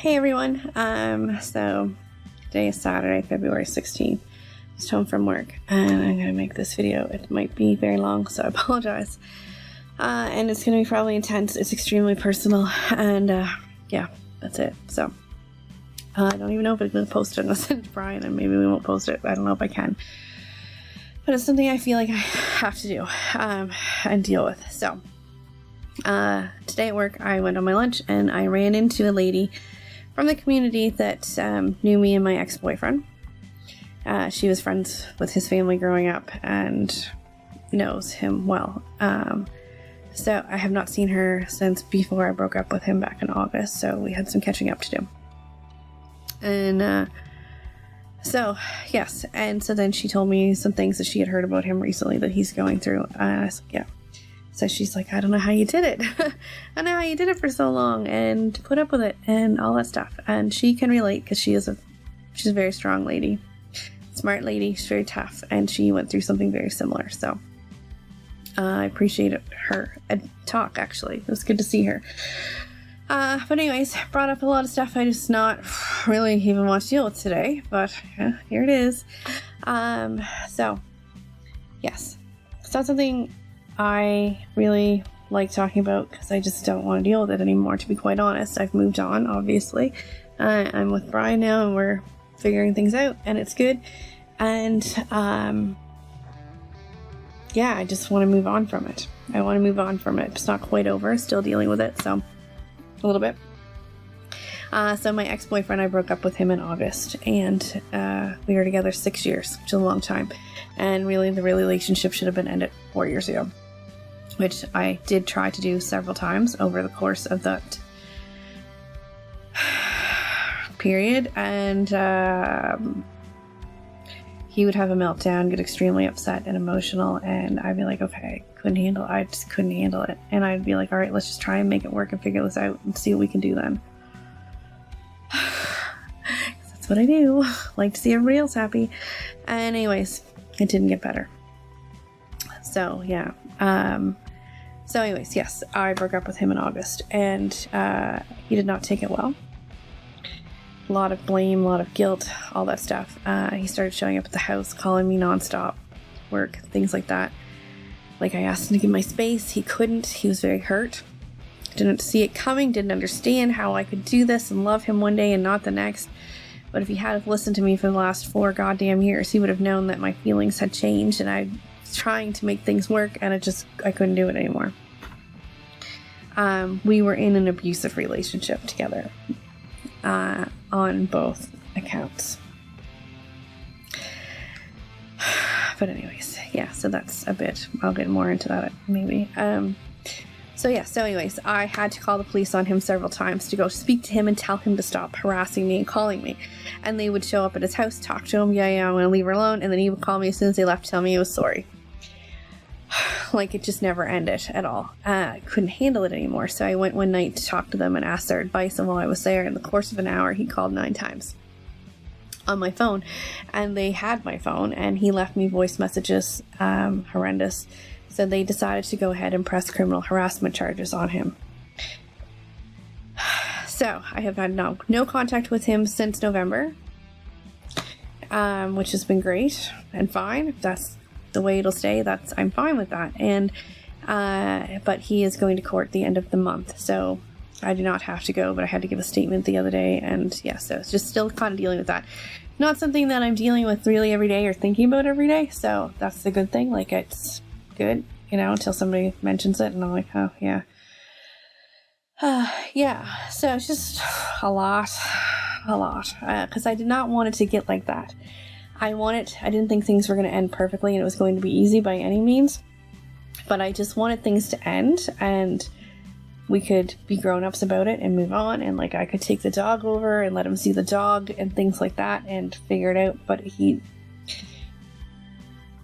Hey everyone. So today is Saturday, February 16th. Just home from work and I'm gonna make this video. It might be very long, so I apologize. And it's gonna be probably intense. It's extremely personal, and yeah, that's it. So I don't even know if I'm gonna post it. I'm gonna send it to Brian, and maybe we won't post it. I don't know if I can, but it's something I feel like I have to do and deal with. So today at work, I went on my lunch and I ran into a lady from the community that knew me and my ex-boyfriend. She was friends with his family growing up and knows him well. So I have not seen her since before I broke up with him back in August, so we had some catching up to do. And so, yes, and so then she told me some things that she had heard about him recently that he's going through, and I was like, yeah. So she's like, I don't know how you did it. I don't know how you did it for so long and put up with it and all that stuff. And she can relate because she's a very strong lady, smart lady. She's very tough, and she went through something very similar. So I appreciated her talk. Actually, it was good to see her. But anyways, brought up a lot of stuff I just not really even want to deal with today. But yeah, here it is. So yes, it's not something I really like talking about because I just don't want to deal with it anymore, to be quite honest. I've moved on, obviously. I'm with Brian now and we're figuring things out and it's good. And yeah, I just want to move on from it. I want to move on from it. It's not quite over, still dealing with it, so a little bit. So my ex-boyfriend, I broke up with him in August, and we were together 6 years, which is a long time. And really, the relationship should have been ended 4 years ago, which I did try to do several times over the course of that period. And he would have a meltdown, get extremely upset and emotional, and I'd be like, okay, I just couldn't handle it. And I'd be like, all right, let's just try and make it work and figure this out and see what we can do then. That's what I do. Like to see everybody else happy. And anyways, it didn't get better. So yeah. So anyways, yes, I broke up with him in August, and he did not take it well. A lot of blame, a lot of guilt, all that stuff. He started showing up at the house, calling me nonstop, work, things like that. Like, I asked him to give my space. He couldn't. He was very hurt. Didn't see it coming, didn't understand how I could do this and love him one day and not the next. But if he had listened to me for the last 4 goddamn years, he would have known that my feelings had changed and I was trying to make things work, and I couldn't do it anymore. We were in an abusive relationship together, on both accounts. But anyways, yeah, so that's a bit, I'll get more into that maybe. So anyways, I had to call the police on him several times to go speak to him and tell him to stop harassing me and calling me. And they would show up at his house, talk to him, yeah, I'm gonna leave her alone, and then he would call me as soon as they left, tell me he was sorry. Like, it just never ended at all. I couldn't handle it anymore, so I went one night to talk to them and ask their advice, and while I was there, in the course of an hour, he called 9 times on my phone, and they had my phone, and he left me voice messages, horrendous. So they decided to go ahead and press criminal harassment charges on him. So I have had no contact with him since November, which has been great and fine. If that's the way it'll stay, I'm fine with that. And but he is going to court the end of the month, so I do not have to go, but I had to give a statement the other day, and yeah, so it's just still kind of dealing with that. Not something that I'm dealing with really every day or thinking about every day, so that's the good thing. Like, it's good, until somebody mentions it, and I'm like, oh, yeah. Yeah, so it's just a lot, because I did not want it to get like that. I didn't think things were going to end perfectly and it was going to be easy by any means, but I just wanted things to end and we could be grown-ups about it and move on, and like I could take the dog over and let him see the dog and things like that and figure it out, but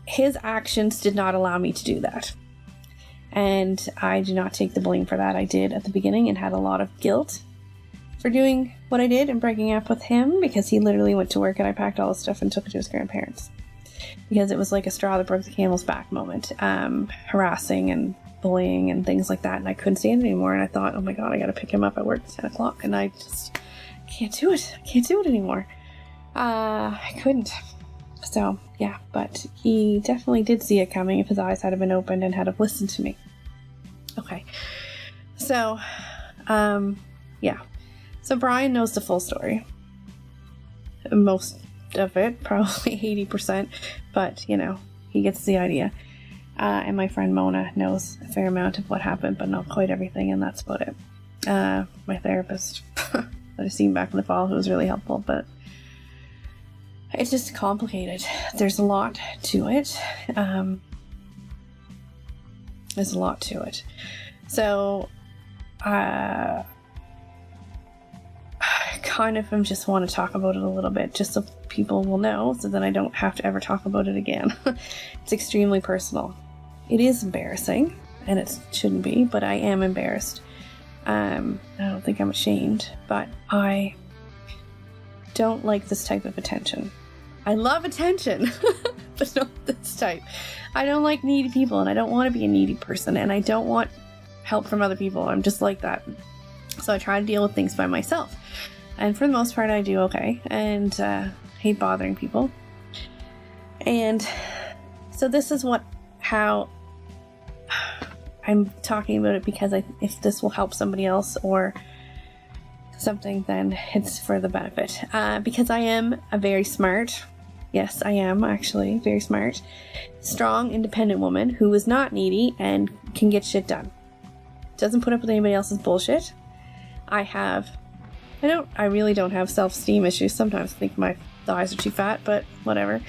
his actions did not allow me to do that. And I do not take the blame for that. I did at the beginning and had a lot of guilt for doing what I did and breaking up with him, because he literally went to work and I packed all his stuff and took it to his grandparents. Because it was like a straw that broke the camel's back moment. Harassing and bullying and things like that, and I couldn't stand it anymore, and I thought, oh my god, I gotta pick him up at work at 10 o'clock, and I just can't do it. I can't do it anymore. I couldn't. So, yeah, but he definitely did see it coming if his eyes had been opened and had have listened to me. Okay. So, yeah. So Brian knows the full story. Most of it, probably 80%, but, you know, he gets the idea. And my friend Mona knows a fair amount of what happened, but not quite everything, and that's about it. My therapist that I've seen back in the fall, who was really helpful, but it's just complicated. There's a lot to it. There's a lot to it. So, I kind of just want to talk about it a little bit, just so people will know, so that I don't have to ever talk about it again. It's extremely personal. It is embarrassing, and it shouldn't be, but I am embarrassed. I don't think I'm ashamed, but I don't like this type of attention. I love attention, but not this type. I don't like needy people, and I don't want to be a needy person, and I don't want help from other people. I'm just like that. So I try to deal with things by myself. And for the most part, I do okay, and hate bothering people. And so this is how I'm talking about it, because if this will help somebody else or something, then it's for the benefit. Because I am a very smart, yes, I am actually very smart, strong, independent woman who is not needy and can get shit done. Doesn't put up with anybody else's bullshit. I really don't have self-esteem issues. Sometimes I think my thighs are too fat, but whatever.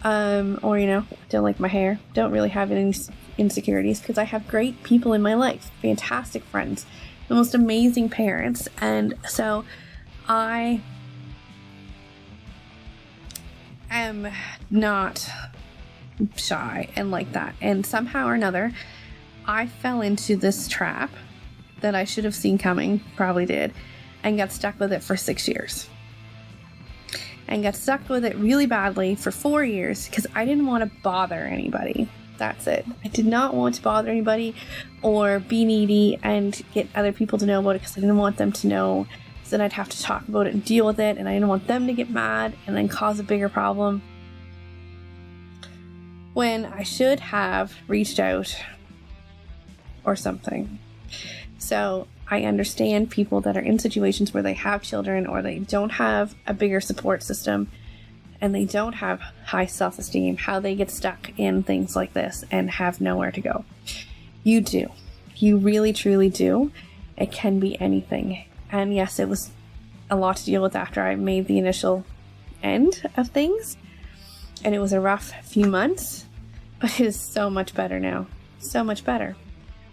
Or, you know, don't like my hair. Don't really have any insecurities, because I have great people in my life. Fantastic friends. The most amazing parents. And so I am not shy and like that. And somehow or another, I fell into this trap that I should have seen coming, probably did, and got stuck with it for 6 years. And got stuck with it really badly for 4 years because I didn't want to bother anybody. That's it. I did not want to bother anybody or be needy and get other people to know about it, because I didn't want them to know. So then I'd have to talk about it and deal with it, and I didn't want them to get mad and then cause a bigger problem. When I should have reached out or something. So I understand people that are in situations where they have children, or they don't have a bigger support system, and they don't have high self-esteem, how they get stuck in things like this and have nowhere to go. You do. You really, truly do. It can be anything. And yes, it was a lot to deal with after I made the initial end of things. And it was a rough few months, but it is so much better now. So much better.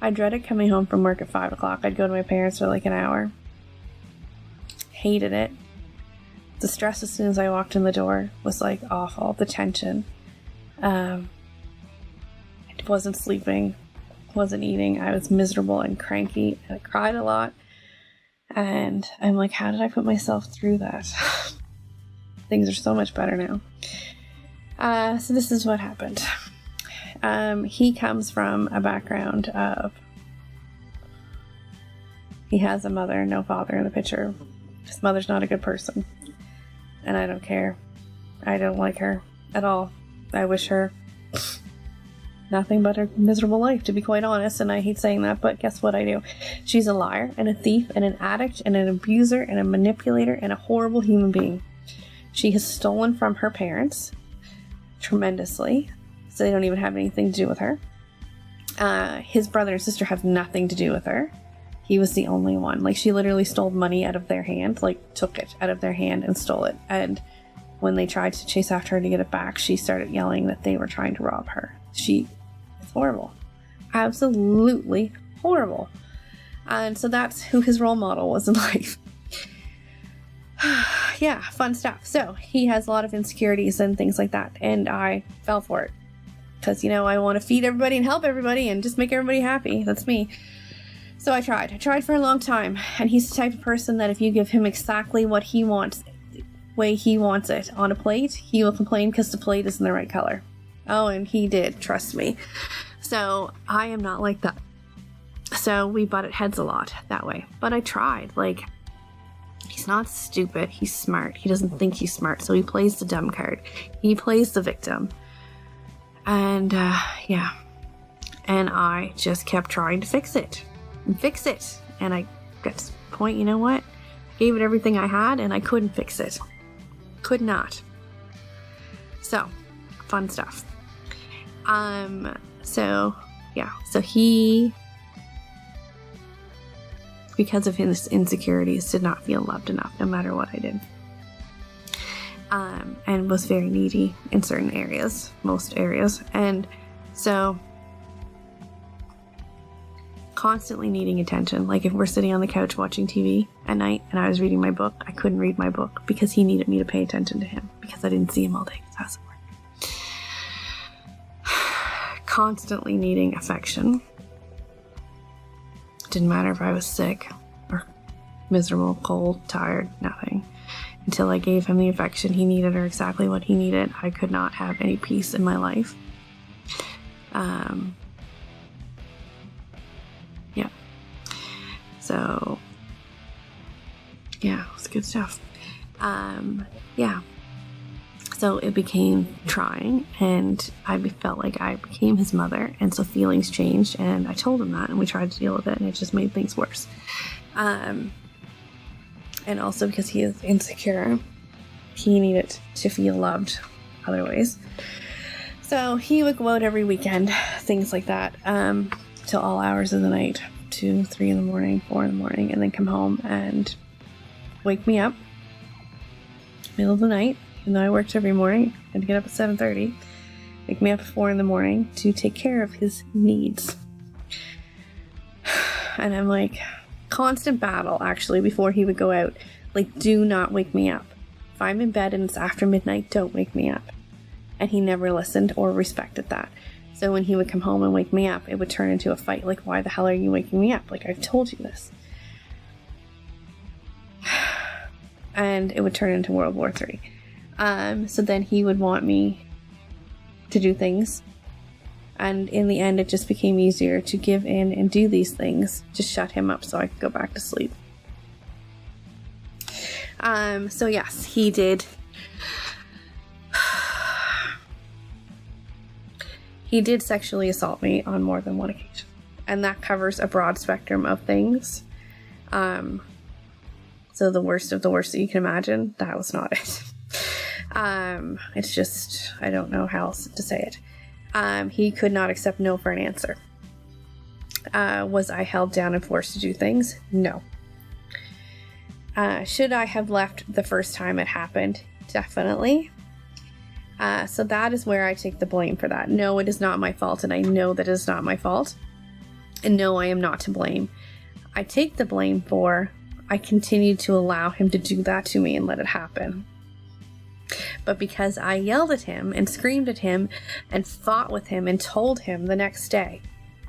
I dreaded coming home from work at 5 o'clock. I'd go to my parents for like an hour. Hated it. The stress as soon as I walked in the door was like awful. The tension. I wasn't sleeping. Wasn't eating. I was miserable and cranky. And I cried a lot. And I'm like, how did I put myself through that? Things are so much better now. So this is what happened. He comes from a background of, he has a mother, no father in the picture. His mother's not a good person, and I don't care. I don't like her at all. I wish her nothing but a miserable life, to be quite honest, and I hate saying that, but guess what I do? She's a liar and a thief and an addict and an abuser and a manipulator and a horrible human being. She has stolen from her parents tremendously. So they don't even have anything to do with her. His brother and sister have nothing to do with her. He was the only one. Like, she literally stole money out of their hand, like took it out of their hand and stole it. And when they tried to chase after her to get it back, she started yelling that they were trying to rob her. It's horrible. Absolutely horrible. And so that's who his role model was in life. Yeah, fun stuff. So he has a lot of insecurities and things like that. And I fell for it. Because, you know, I want to feed everybody and help everybody and just make everybody happy. That's me. So I tried. I tried for a long time. And he's the type of person that if you give him exactly what he wants, the way he wants it on a plate, he will complain because the plate isn't the right color. Oh, and he did. Trust me. So I am not like that. So we butted heads a lot that way. But I tried. Like, he He's not stupid. He's smart. He doesn't think he's smart. So he plays the dumb card. He plays the victim. And, yeah. And I just kept trying to fix it. And I got to the point, you know what? Gave it everything I had and I couldn't fix it. Could not. So, fun stuff. So, yeah. So he, because of his insecurities, did not feel loved enough no matter what I did. And was very needy in certain areas, most areas. And so, constantly needing attention. Like if we're sitting on the couch watching TV at night and I was reading my book, I couldn't read my book because he needed me to pay attention to him because I didn't see him all day. That's work. Constantly needing affection. Didn't matter if I was sick or miserable, cold, tired, nothing. Until I gave him the affection he needed or exactly what he needed, I could not have any peace in my life. Yeah. So, yeah, it's good stuff. Yeah. So it became trying, and I felt like I became his mother, and so feelings changed, and I told him that, and we tried to deal with it, and it just made things worse. And also because he is insecure, he needed to feel loved other ways. So he would go out every weekend, things like that, till all hours of the night, 2, 3 in the morning, 4 in the morning, and then come home and wake me up, middle of the night. Even though I worked every morning, I had to get up at 7:30, wake me up at 4 in the morning to take care of his needs. And I'm like, constant battle, actually, before he would go out. Like, do not wake me up. If I'm in bed and it's after midnight, don't wake me up. And he never listened or respected that. So when he would come home and wake me up, it would turn into a fight. Like, why the hell are you waking me up? Like, I've told you this. And it would turn into World War III. So then he would want me to do things. And in the end, it just became easier to give in and do these things to shut him up so I could go back to sleep. So yes, he did. He did sexually assault me on more than one occasion. And that covers a broad spectrum of things. So the worst of the worst that you can imagine, that was not it. It's just, I don't know how else to say it. He could not accept no for an answer. Was I held down and forced to do things? No. Should I have left the first time it happened? Definitely. So that is where I take the blame for that. No, it is not my fault, and I know that it is not my fault. And no, I am not to blame. I take the blame for I continued to allow him to do that to me and let it happen. But because I yelled at him and screamed at him and fought with him and told him the next day,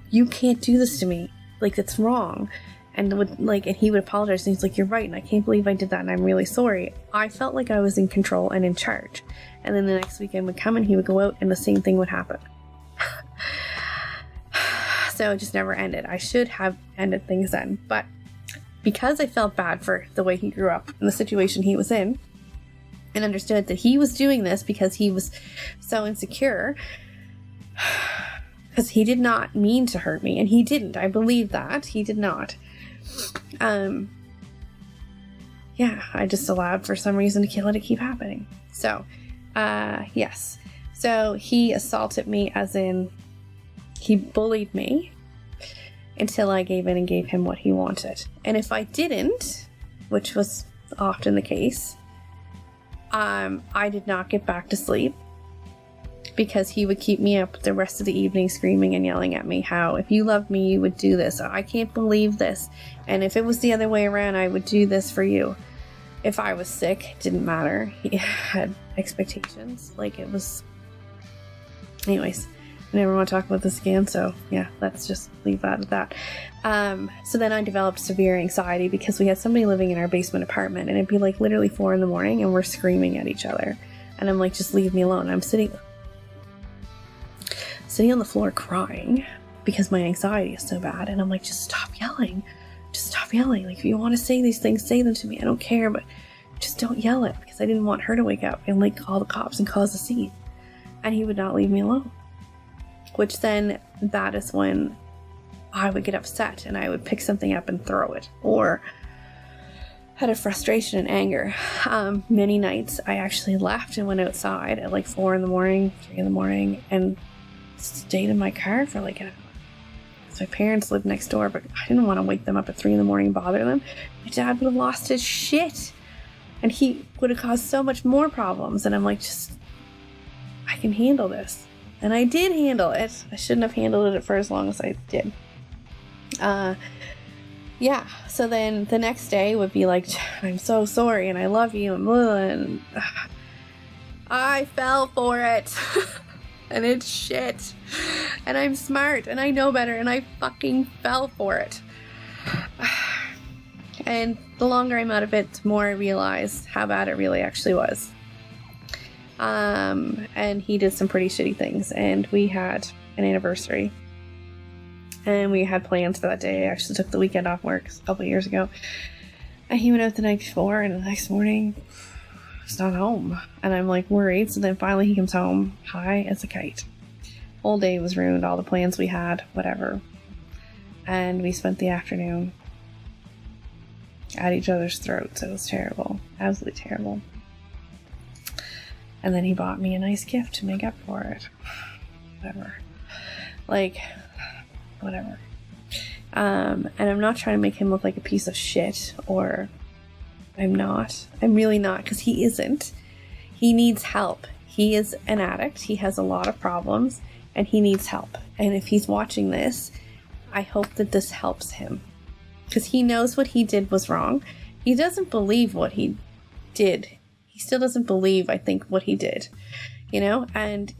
you can't do this to me. Like, it's wrong. And he would apologize, and he's like, you're right, and I can't believe I did that, and I'm really sorry. I felt like I was in control and in charge. And then the next weekend would come and he would go out and the same thing would happen. So it just never ended. I should have ended things then. But because I felt bad for the way he grew up and the situation he was in, and understood that he was doing this because he was so insecure, because he did not mean to hurt me, and he didn't. I believe that. He did not. Yeah, I just allowed for some reason to let it keep happening. So, yes. So he assaulted me, as in he bullied me until I gave in and gave him what he wanted. And if I didn't, which was often the case, I did not get back to sleep because he would keep me up the rest of the evening screaming and yelling at me how, if you loved me, you would do this. I can't believe this. And if it was the other way around, I would do this for you. If I was sick, it didn't matter. He had expectations. Like, it was... Anyways, I never want to talk about this again, so yeah, let's just leave that at that. So then I developed severe anxiety because we had somebody living in our basement apartment, and it'd be like literally 4 a.m. and we're screaming at each other. And I'm like, just leave me alone. I'm sitting on the floor crying because my anxiety is so bad, and I'm like, just stop yelling. just stop yelling. Like, if you want to say these things, say them to me. I don't care, but just don't yell it, because I didn't want her to wake up and like call the cops and cause a scene. And he would not leave me alone. Which then, that is when I would get upset and I would pick something up and throw it, or out of frustration and anger. Many nights I actually left and went outside at like 4 in the morning, 3 in the morning, and stayed in my car for like an hour. My parents lived next door, but I didn't want to wake them up at 3 in the morning and bother them. My dad would have lost his shit, and he would have caused so much more problems. And I'm like, I can handle this. And I did handle it. I shouldn't have handled it for as long as I did. Yeah. So then the next day would be like, I'm so sorry, and I love you, and blah, and I fell for it. And it's shit. And I'm smart, and I know better, and I fucking fell for it. And the longer I'm out of it, the more I realize how bad it really actually was. And he did some pretty shitty things, and we had an anniversary. And we had plans for that day. I actually took the weekend off work a couple of years ago. And he went out the night before, and the next morning, he's not home. And I'm like worried. So then finally he comes home high as a kite. Whole day was ruined, all the plans we had, whatever. And we spent the afternoon at each other's throats. It was terrible. Absolutely terrible. And then he bought me a nice gift to make up for it. Whatever. Like, whatever. And I'm not trying to make him look like a piece of shit, or I'm not. I'm really not, because he isn't. He needs help. He is an addict. He has a lot of problems, and he needs help. And if he's watching this, I hope that this helps him, because he knows what he did was wrong. He doesn't believe what he did. He still doesn't believe, I think, what he did, you know, and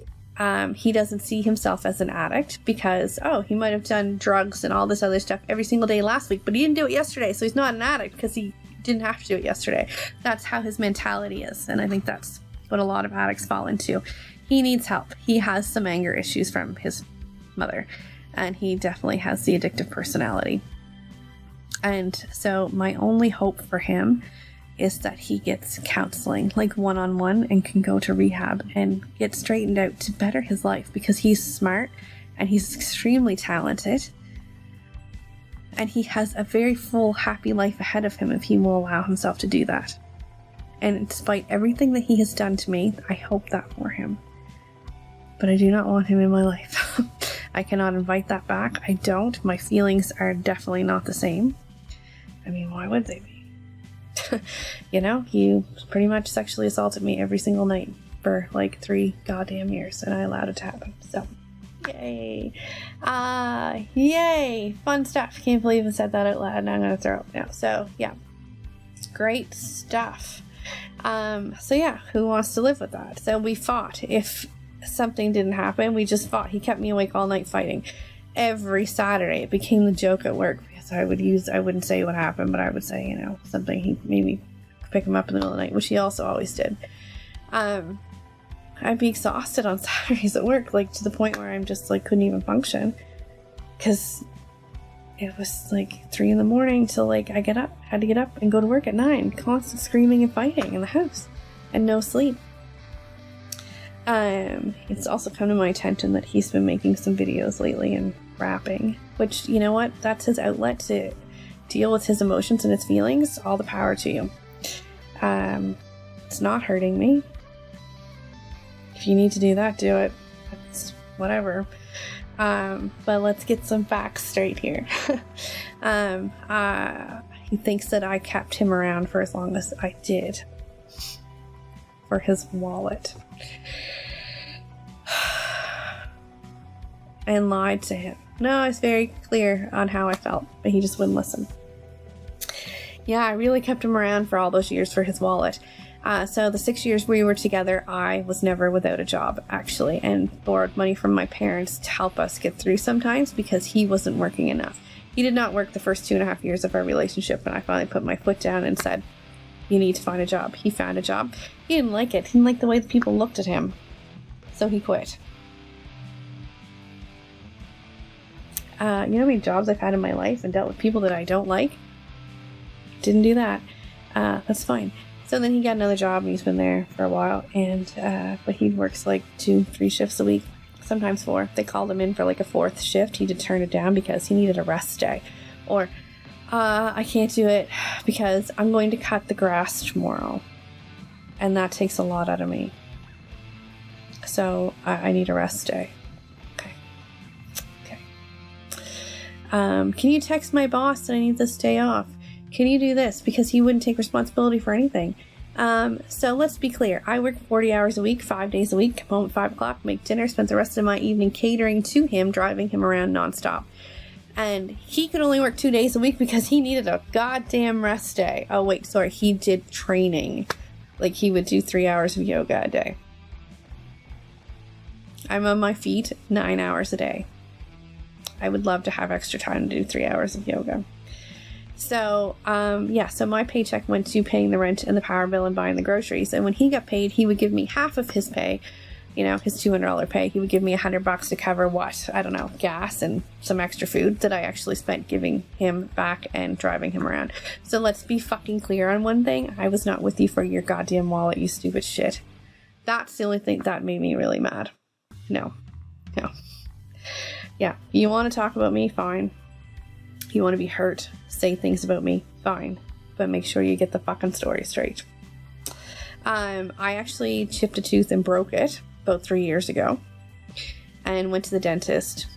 he doesn't see himself as an addict because, he might have done drugs and all this other stuff every single day last week, but he didn't do it yesterday. So he's not an addict because he didn't have to do it yesterday. That's how his mentality is. And I think that's what a lot of addicts fall into. He needs help. He has some anger issues from his mother, and he definitely has the addictive personality. And so my only hope for him is that he gets counseling, like one-on-one, and can go to rehab and get straightened out to better his life, because he's smart and he's extremely talented, and he has a very full, happy life ahead of him if he will allow himself to do that. And despite everything that he has done to me, I hope that for him. But I do not want him in my life. I cannot invite that back. I don't. My feelings are definitely not the same. I mean, why would they be? You know, you pretty much sexually assaulted me every single night for like 3 goddamn years, and I allowed it to happen. So, yay. Yay. Fun stuff. Can't believe I said that out loud. Now I'm going to throw up now. So, yeah. Great stuff. So yeah, who wants to live with that? So we fought. If something didn't happen, we just fought. He kept me awake all night fighting. Every Saturday, it became the joke at work, because I wouldn't say what happened, but I would say, something. He made me pick him up in the middle of the night, which he also always did. I'd be exhausted on Saturdays at work, like to the point where I'm just like couldn't even function, because it was like 3 in the morning till like I had to get up and go to work at 9, constant screaming and fighting in the house, and no sleep. It's also come to my attention that he's been making some videos lately and rapping, which, you know what, that's his outlet to deal with his emotions and his feelings. All the power to you. It's not hurting me. If you need to do that, do it. It's whatever. But let's get some facts straight here. He thinks that I kept him around for as long as I did for his wallet. And lied to him. No, I was very clear on how I felt, but he just wouldn't listen. Yeah, I really kept him around for all those years for his wallet. So the 6 years we were together, I was never without a job, actually, and borrowed money from my parents to help us get through sometimes, because he wasn't working enough. He did not work the first 2.5 years of our relationship, and I finally put my foot down and said, you need to find a job. He found a job. He didn't like it. He didn't like the way the people looked at him. So he quit. You know how many jobs I've had in my life and dealt with people that I don't like? Didn't do that. That's fine. So then he got another job and he's been there for a while, and but he works like 2-3 shifts a week, sometimes 4. They called him in for like a 4th shift. He did turn it down because he needed a rest day, or I can't do it because I'm going to cut the grass tomorrow, and that takes a lot out of me. So I need a rest day. Okay. Can you text my boss that I need this day off? Can you do this? Because he wouldn't take responsibility for anything. So let's be clear. I work 40 hours a week, 5 days a week, come home at 5 o'clock, make dinner, spend the rest of my evening catering to him, driving him around nonstop. And he could only work 2 days a week because he needed a goddamn rest day. Oh, wait, sorry. He did training. Like, he would do 3 hours of yoga a day. I'm on my feet 9 hours a day. I would love to have extra time to do 3 hours of yoga. So, so my paycheck went to paying the rent and the power bill and buying the groceries. And when he got paid, he would give me half of his pay, his $200 pay. He would give me $100 to cover gas and some extra food that I actually spent giving him back and driving him around. So let's be fucking clear on one thing. I was not with you for your goddamn wallet, you stupid shit. That's the only thing that made me really mad. No. Yeah, you want to talk about me? Fine. You want to be hurt, say things about me, fine, but make sure you get the fucking story straight. I actually chipped a tooth and broke it about 3 years ago and went to the dentist.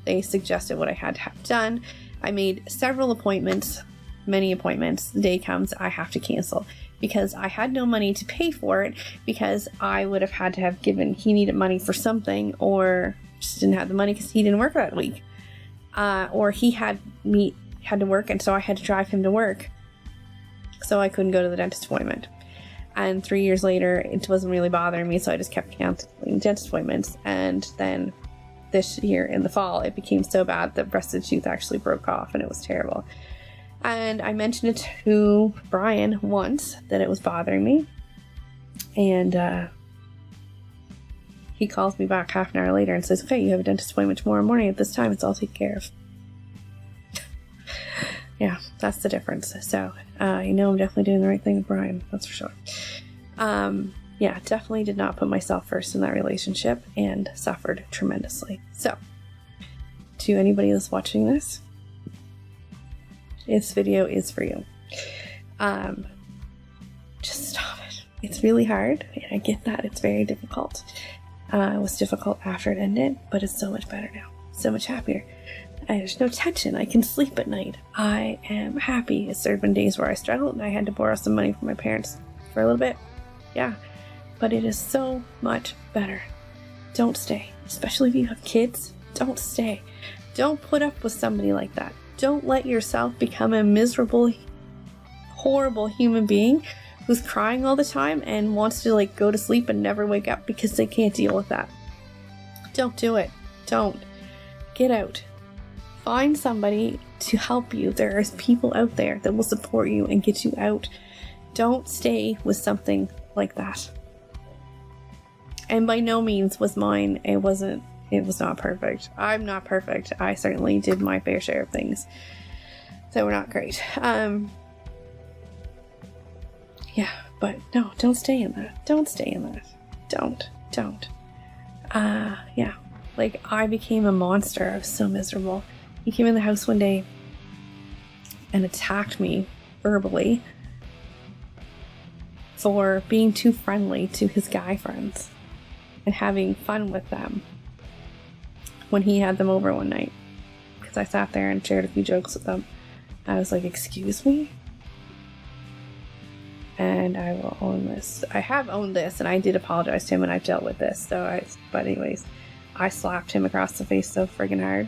They suggested what I had to have done. I made several appointments, many appointments. The day comes, I have to cancel because I had no money to pay for it, because I would have had to have given, he needed money for something, or just didn't have the money because he didn't work that week. Or he had to work, and so I had to drive him to work, so I couldn't go to the dentist appointment. And 3 years later, it wasn't really bothering me, so I just kept canceling dentist appointments. And then this year in the fall, it became so bad that the rest of the tooth actually broke off, and it was terrible. And I mentioned it to Brian once that it was bothering me, and he calls me back half an hour later and says, okay, you have a dentist appointment tomorrow morning at this time. It's all taken care of. Yeah, that's the difference. So, I'm definitely doing the right thing with Brian. That's for sure. Definitely did not put myself first in that relationship and suffered tremendously. So, to anybody that's watching this video is for you. Just stop it. It's really hard, and I get that. It's very difficult. It was difficult after it ended, but it's so much better now. So much happier. There's no tension. I can sleep at night. I am happy. There have been days where I struggled and I had to borrow some money from my parents for a little bit. Yeah, but it is so much better. Don't stay. Especially if you have kids. Don't stay. Don't put up with somebody like that. Don't let yourself become a miserable, horrible human being who's crying all the time and wants to go to sleep and never wake up because they can't deal with that. Don't do it. Don't. Get out. Find somebody to help you. There is people out there that will support you and get you out. Don't stay with something like that. And by no means was mine. It was not perfect. I'm not perfect. I certainly did my fair share of things that were not great. Yeah, but no, don't stay in that. Don't stay in that. Don't. I became a monster. I was so miserable. He came in the house one day and attacked me verbally for being too friendly to his guy friends and having fun with them when he had them over one night. Because I sat there and shared a few jokes with them. I was like, excuse me? And I will own this. I have owned this, and I did apologize to him, and I've dealt with this. But anyways, I slapped him across the face so friggin' hard.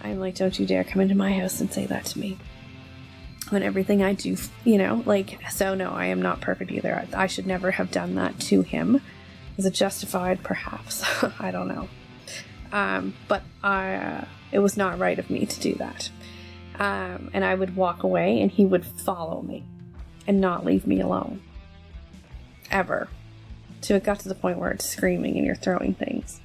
I'm like, don't you dare come into my house and say that to me. When everything I do, so no, I am not perfect either. I should never have done that to him. Was it justified? Perhaps. I don't know. But it was not right of me to do that. And I would walk away, and he would follow me and not leave me alone. Ever. So it got to the point where it's screaming and you're throwing things.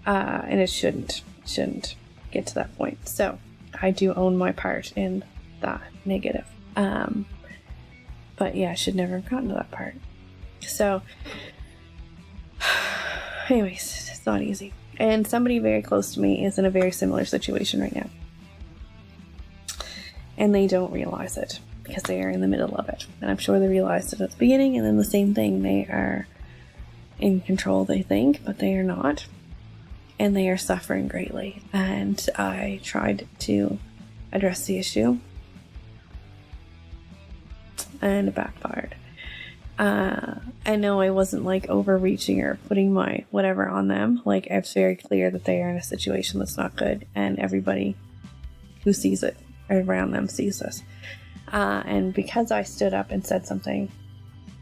And it shouldn't. get to that point. So I do own my part in that negative. But yeah, I should never have gotten to that part. So anyways, it's not easy. And somebody very close to me is in a very similar situation right now. And they don't realize it because they are in the middle of it. And I'm sure they realized it at the beginning, and then the same thing. They are in control, they think, but they are not. And they are suffering greatly. And I tried to address the issue, and it backfired. I know I wasn't like overreaching or putting my whatever on them. Like, it's very clear that they are in a situation that's not good, and everybody who sees it around them sees this. And because I stood up and said something,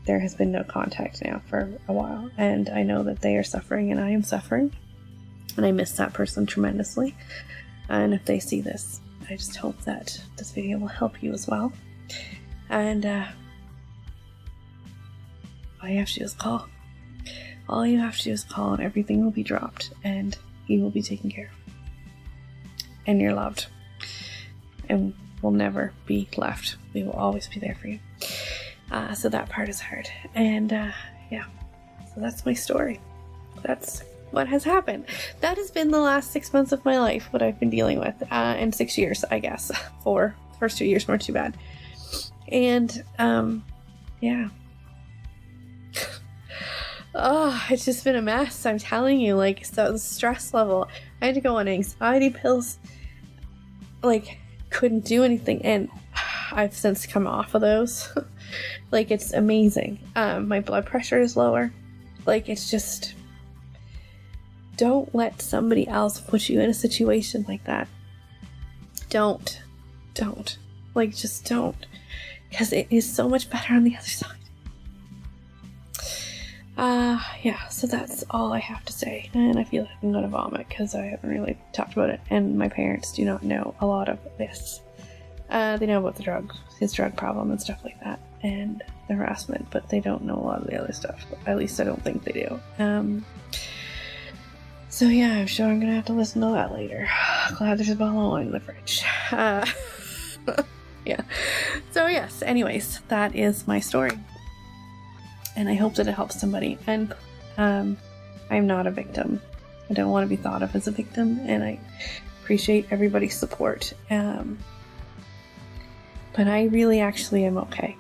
there has been no contact now for a while, and I know that they are suffering and I am suffering, and I miss that person tremendously. And if they see this, I just hope that this video will help you as well. And all you have to do is call. All you have to do is call, and everything will be dropped, and you will be taken care of. And you're loved. And will never be left. We will always be there for you. So that part is hard. And yeah, so that's my story. That's what has happened. That has been the last 6 months of my life, what I've been dealing with. And 6 years, I guess. 4. The first 2 years weren't too bad. And yeah. Oh, it's just been a mess. I'm telling you, like, so the stress level. I had to go on anxiety pills. Like, couldn't do anything, and I've since come off of those. Like, it's amazing. My blood pressure is lower. Like, it's just, don't let somebody else put you in a situation like that. Don't, like, just don't, because it is so much better on the other side. Yeah, so that's all I have to say, and I feel like I'm gonna vomit because I haven't really talked about it, and my parents do not know a lot of this. They know about his drug problem and stuff like that, and the harassment, but they don't know a lot of the other stuff. At least I don't think they do. So yeah, I'm sure I'm gonna have to listen to that later. Glad there's a bottle of wine in the fridge. Yeah. So yes, anyways, that is my story. And I hope that it helps somebody. And I'm not a victim. I don't want to be thought of as a victim, and I appreciate everybody's support. But I really actually am okay.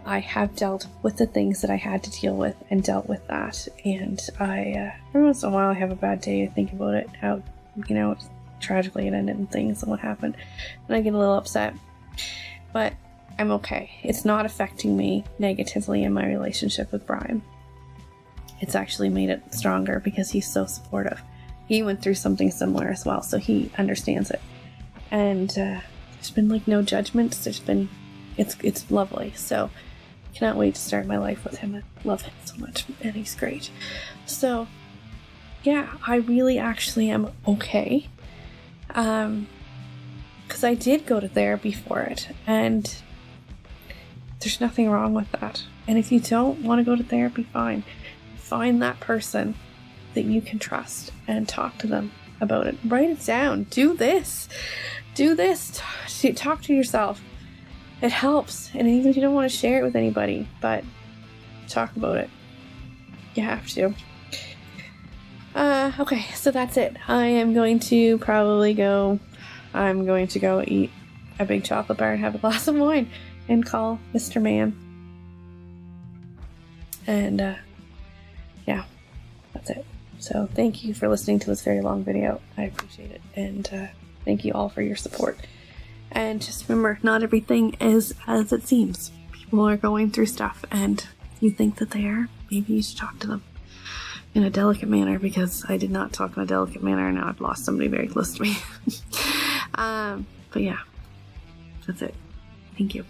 I have dealt with the things that I had to deal with and dealt with that. And I, every once in a while I have a bad day. I think about it, how, you know, tragically it ended and things and what happened. And I get a little upset. But I'm okay. It's not affecting me negatively in my relationship with Brian. It's actually made it stronger because he's so supportive. He went through something similar as well, so he understands it. And there's been like no judgments. It's lovely. So I cannot wait to start my life with him. I love him so much, and he's great. So yeah, I really actually am okay. Because I did go to therapy for it, and there's nothing wrong with that. And if you don't want to go to therapy, fine. Find that person that you can trust and talk to them about it. Write it down. Do this. Talk to yourself. It helps. And even if you don't want to share it with anybody, but talk about it. You have to. Okay, so that's it. I'm going to go eat a big chocolate bar and have a glass of wine and call Mr. Man. And yeah, that's it. So thank you for listening to this very long video. I appreciate it. And thank you all for your support. And just remember, not everything is as it seems. People are going through stuff, and if you think that they are, maybe you should talk to them in a delicate manner, because I did not talk in a delicate manner, and now I've lost somebody very close to me. But yeah, that's it. Thank you.